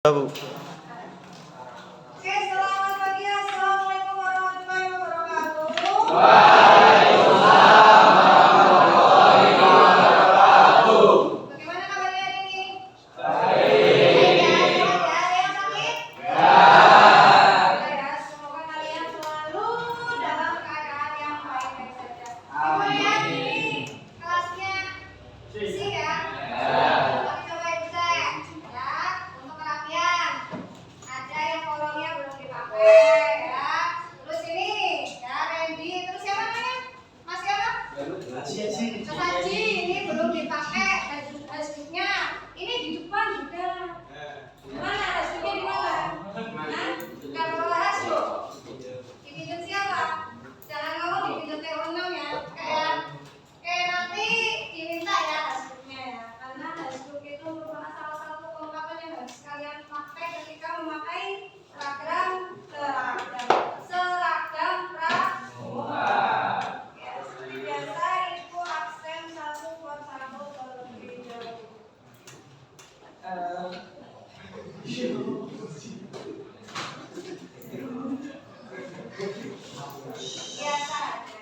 Bu. Oke, selamat pagi. Assalamualaikum warahmatullahi wabarakatuh. Bagaimana kabarnya hari ini? Baik ya, sehat ya. Ada yang sakit? Ya, semoga kalian selalu dalam keadaan yang baik-baik saja. Kemudian ini kelasnya fisik ya. Tapi coba bisa ya. Untuk kerapian. Ada yang kolomnya belum dipakai ya. Terus ini ya Randy. Terus siapa namanya? Mas siapa? Mas Haji. Ini belum dipakai hashtagnya. Ini di depan juga. Mana hashtagnya di mana? Hah? Kalau bawa hashtag dipinjam siapa? Jangan ngomong dipinjam T6 ya. Kayak nanti diminta ya hashtagnya ya. Karena hashtag itu merupakan salah satu kelengkapan yang harus kalian pakai ketika memakai seragam pramuka. Ya, seperti biasa info absen 1 buat 1 terlebih dahulu. Biasa aja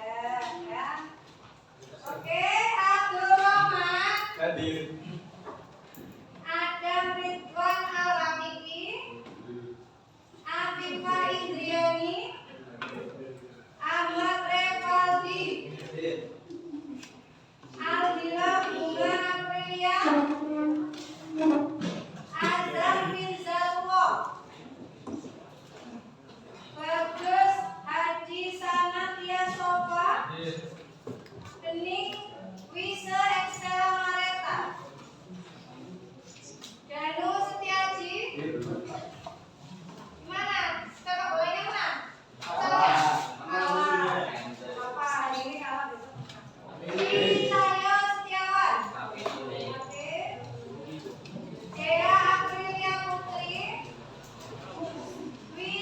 ya. Oke, Abdul Rahman, Adam Ridwan Al-Rafiqi, Afifah Indriani, Ahmad Revaldi, Aldila Bunga Aprilia, Azam bin Zalwo, Bagus Haji Sanatia Sofa, Dening Wise Excel Mareta, Danu Setiaji. Gimana? Sepak bolanya menang? Kalah. Apa hari ini kalah besok? Cahyo Setiawan. Oke. Dea Aprilia Putri. Wi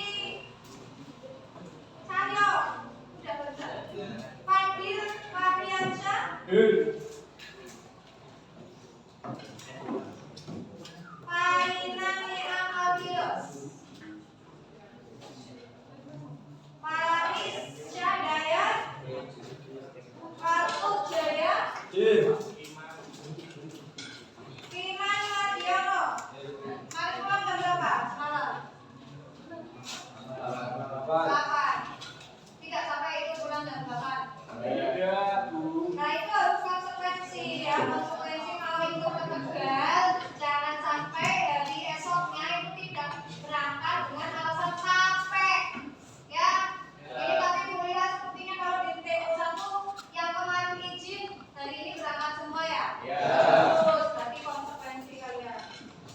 Cahyo. Udah benar. Fadil Fabiansyah. Fainani Amalios. Paris Syadayat. Fatuk Jaya. Iman Mardiono. Mari pulang jam berapa? Malam. 8. Tidak sampai itu pulang jam 8. Nah itu harus konsekuensi ya. Konsekuensi kalau itu ketegal, jangan sampai hari esoknya itu tidak berangkat dengan alasan capek. Ya, ini tapi mulailah sepertinya kalau di TO1 yang kemarin izin hari ini berangkat semua ya. Terus berarti konsekuensi kalian.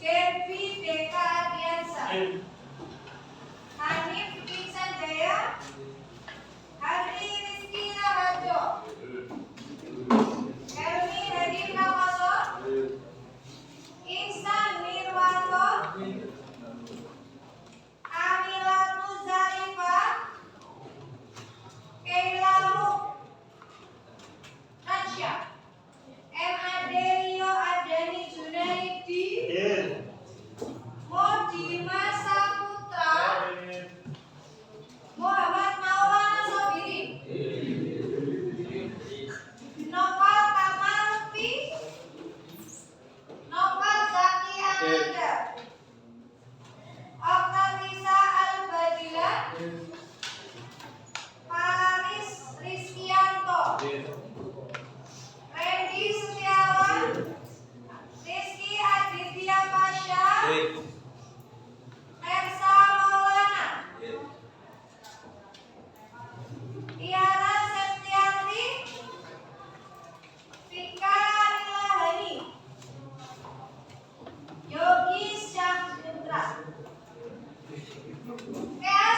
Devi Deka Adiansa, Hanif Vincent Jaya, Hadri Rizky Raharjo, Helmi Hadi Prakoso, Ihsan Nirwanto, Amilatu Zarifah, Keila Muk Ransya, M.A.D. Rio Adani Junaidi, Modima Saputra, Muhammad Maulana Sobiri, Noval Kamal Lutfi, Noval Zaki Ananda, Oktalisa Al-Badila, Paris Rizkianto, Randy Setiawan, Rizky Aditya Pasha, Ersa Maulana, Tiara Septianti, Vika Nilahani, Yogi Syahputra.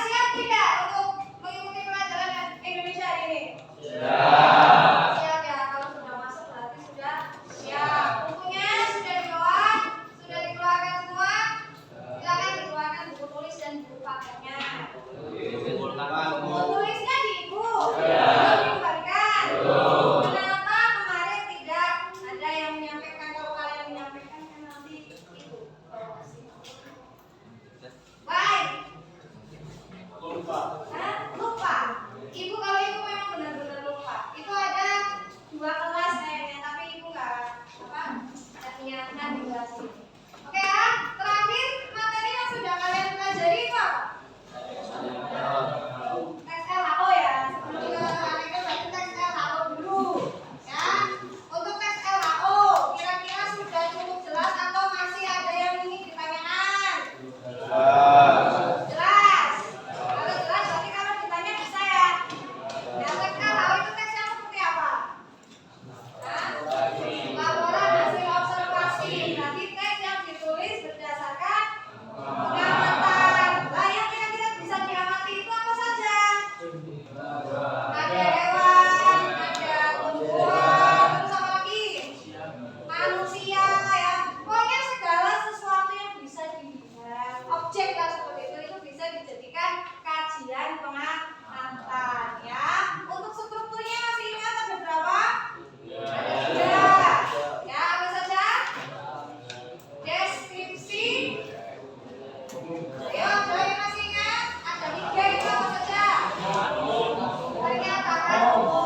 Siap tidak untuk mengikuti pelajaran Indonesia hari ini? Siap ya, kalau sudah masuk berarti sudah siap. Bukunya sudah dibawa, sudah dikeluarkan semua. objek lah seperti itu bisa dijadikan kajian pengamatan ya. Untuk strukturnya masih ingat ada berapa? Ada 3 ya, apa saja? Deskripsi. Ayo, ada yang masih ingat? Ada 3 itu apa saja? Pernyataan umum,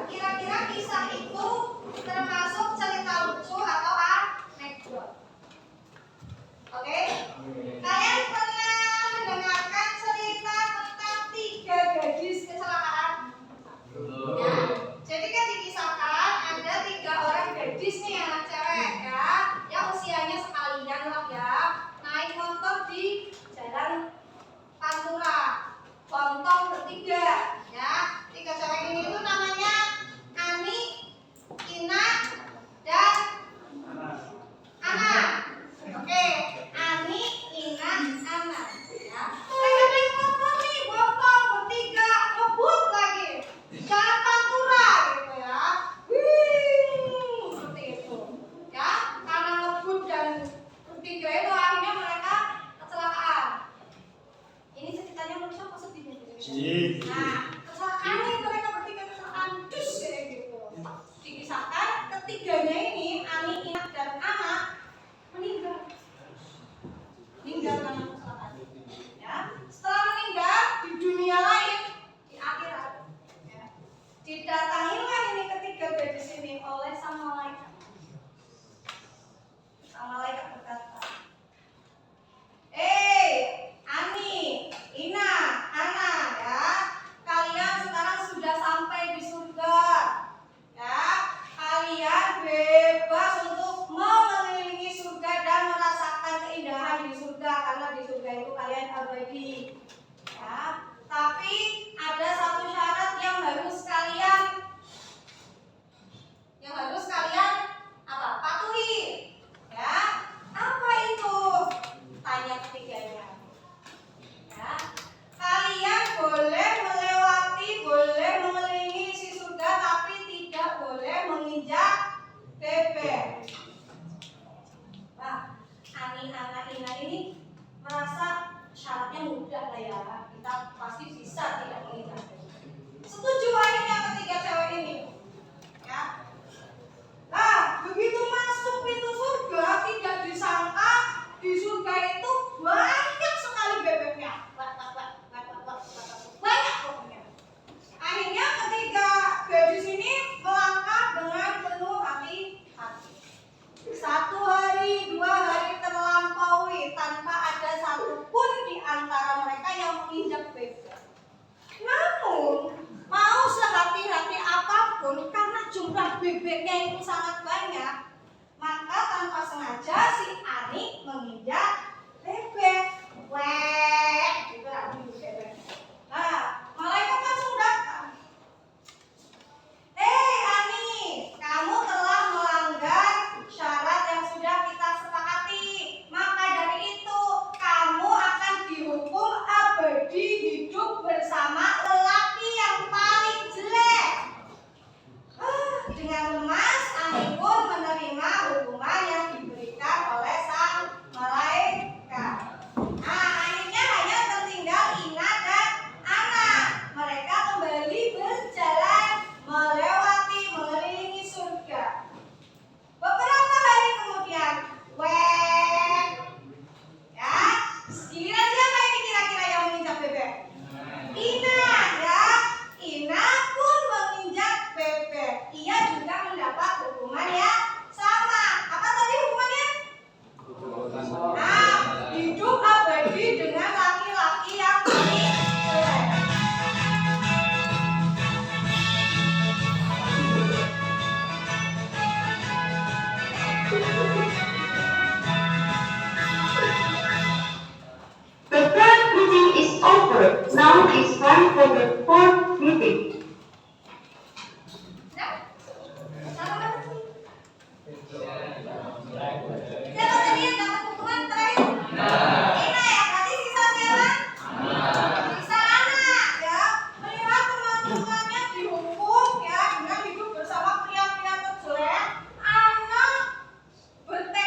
Kira-kira kisah itu termasuk cerita ketiganya ini, Ani, Ina, dan anak meninggal karena kecelakaan. Ya, setelah meninggal di dunia lain, di akhirat, ya, didatangilah ini ketiga gadis ini oleh sang malaikat. Sang malaikat berkata, Ani, Ina, Ana, ya, kalian sekarang sudah sampai di surga. Ya, kalian bebas untuk mengelilingi surga dan merasakan keindahan di surga, karena di surga itu kalian abadi. Ya, tapi ada satu syarat yang harus kalian apa? Patuhi. Ya, apa itu? Tanya ketiganya. Ya, kalian boleh mengelilingi isi surga, tapi tidak boleh menginjak bebek. Nah, Ani, Ana, Ina ini merasa syaratnya mudah lah ya, kita pasti bisa tidak menginjak bebek. Setuju akhirnya ketiga cewek ini. Ya. Nah, begitu masuk pintu surga, tidak disangka di surga itu banyak sekali bebeknya. Banyak pokoknya. Akhirnya ketiga gadis ini melangkah dengan penuh hati-hati. 1 hari, 2 hari terlampaui tanpa ada satupun di antara mereka yang menginjak bebek. Namun, mau sehati-hati apapun, karena jumlah bebeknya itu sangat banyak, maka tanpa sengaja si Ani menginjak bebek. Weh, gitu lah bunyi bebek. Nah, malaikat langsung datang. Ani, kamu telah melanggar syarat yang sudah kita sepakati. Maka dari itu, kamu akan dihukum abadi hidup bersama lelaki yang paling jelek. Dengan lemas, Ani pun menerima hukuman yang diberikan oleh sang malaikat. Nah, akhirnya hanya tertinggal Ina dan Ana. Mereka kembali berjalan mengelilingi surga. Beberapa hari kemudian, ya, giliran siapa ini kira-kira yang menginjak bebek? Ina, ya. Ina pun menginjak bebek. Ia juga mendapat hukuman yang sama. Apa tadi hukumannya? Nah, hidup abadi dengan laki-laki yang paling jelek. The third meeting is over. Now it's time for the fourth meeting. Siapa tadi yang dapat hukuman terakhir? Ina ya, berarti sisa siapa? Sisa Ana, ya. Melihat teman-temannya dihukum, ya, dengan hidup bersama pria-pria terjelek, Ana bertekad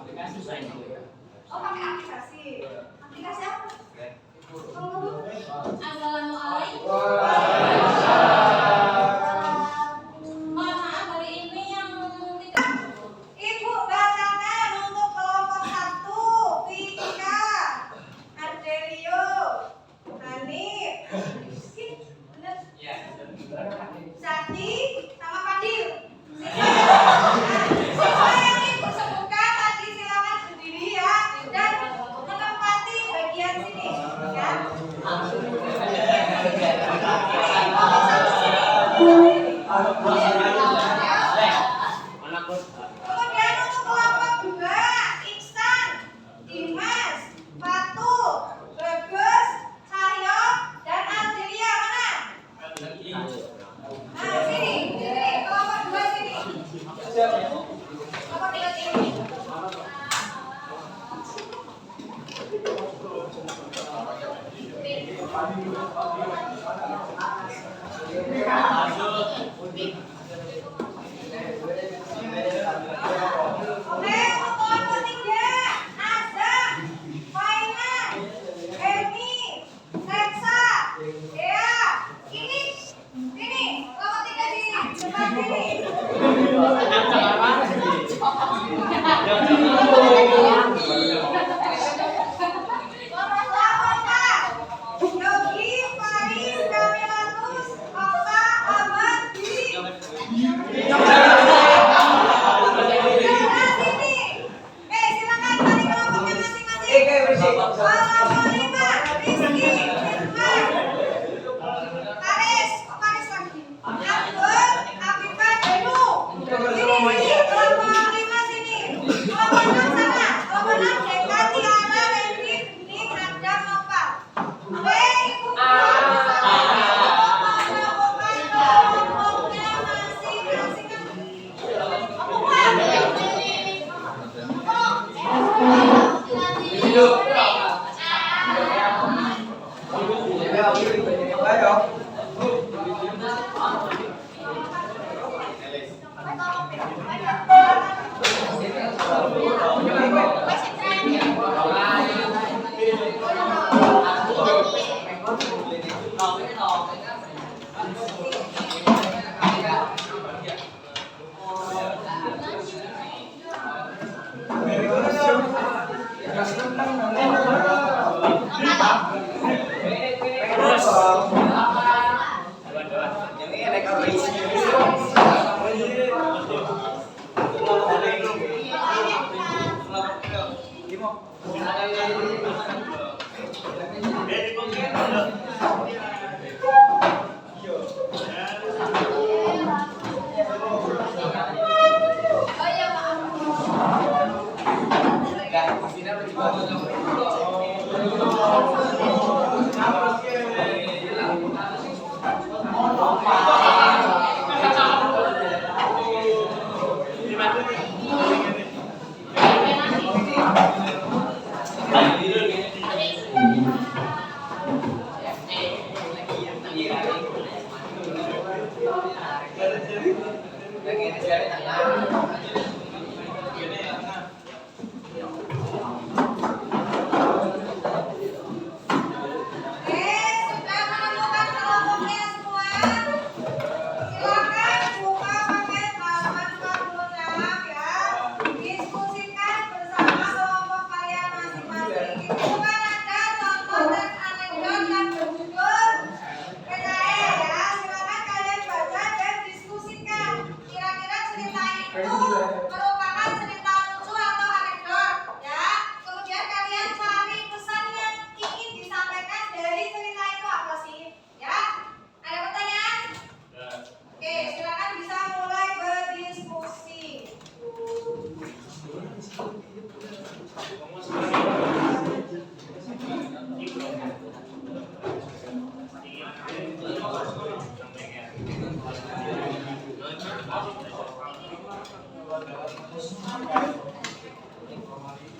Oh, pakai aplikasi. Aplikasi apa? Assalamualaikum. Mohon maaf, hari ini yang tidak. Ibu bacakan untuk kelompok 1, Vika, Ardelio, Hanif, bener? Sati, sama Fadil. Siswa yang ibu sebutkan tadi silakan berdiri ya dan menempati bagian sini ya. Kemudian untuk kelompok 2, Iksan, Dimas, Fatul, Bagus, Cahyo, dan Ardelia mana? Nah, sini, kelompok 2 sini. Kelompok 3 sini. Oke, untuk kelompok 3, Azam, Fainan, Emi, Reksa, Dea, ini, kelompok 3 sini, depan sini. Yogi, Faris, Kamilatus, Okta, Ahmad, Diri. Silakan balik kelompoknya masing-masing. Kelompok 5, Rizky, Irfan, Faris, lagi. Abdul, Afifah, Denu. Sini, kelompok 5 sini. Kelompok 6 sana. Kelompok 6, Deka, Tiara, Wendy, Bening, Adam, Nopal. Oke, ibu kelompoknya masing-masing.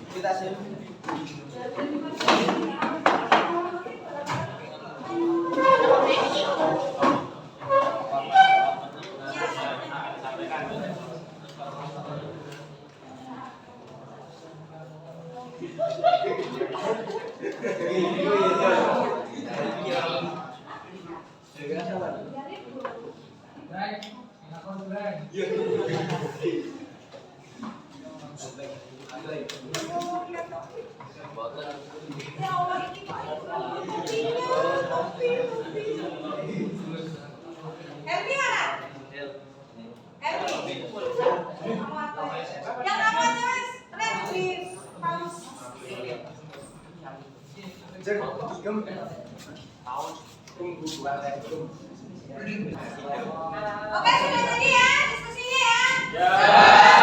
Kita sih. Ya Allah, ini kok kopi. Helmi mana? Helmi. Yang namanya Redmi Paus. Oke, sudah jadi ya diskusinya ya.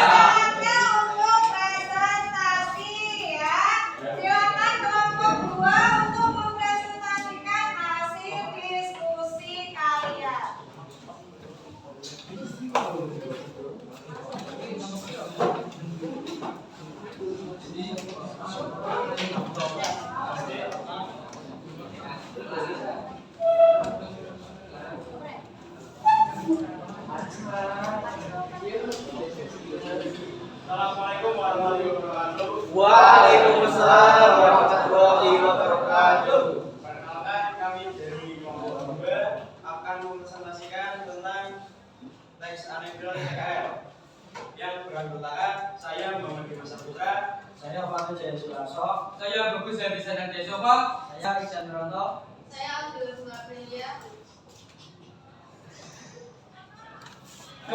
Saatnya untuk presentasi ya. Silakan kelompok 2 untuk mempresentasikan hasil diskusi kalian. Assalamualaikum warahmatullahi wabarakatuh. Waalaikumsalam warahmatullahi wabarakatuh. Perkenalkan, kami dari kelompok 2 akan mempresentasikan tentang teks anekdot PKL yang beranggotakan saya Muhammad Dimas Saputra, Saya Fatu Jaya Sularso. Saya Bagus dari Sadar Desopa. Saya Iksan Ronto. Saya Abdul Suaprilia. Oke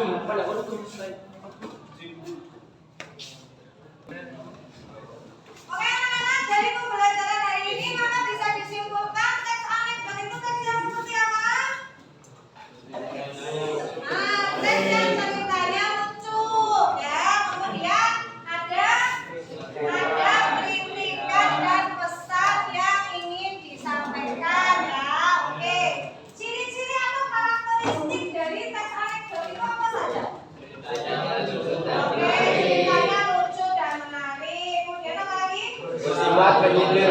anak-anak, dari pembelajaran hari ini maka bisa disimpulkan teks anekdot itu teks yang seperti apa? Teks yang ceritanya lucu ya, kemudian ada kritikan dan pesan yang ingin disampaikan ya. Oke, ciri-ciri atau karakteristik dari teks anekdot itu apa saja? Oke, ceritanya lucu dan menarik. Kemudian apa lagi? Bersifat penyidik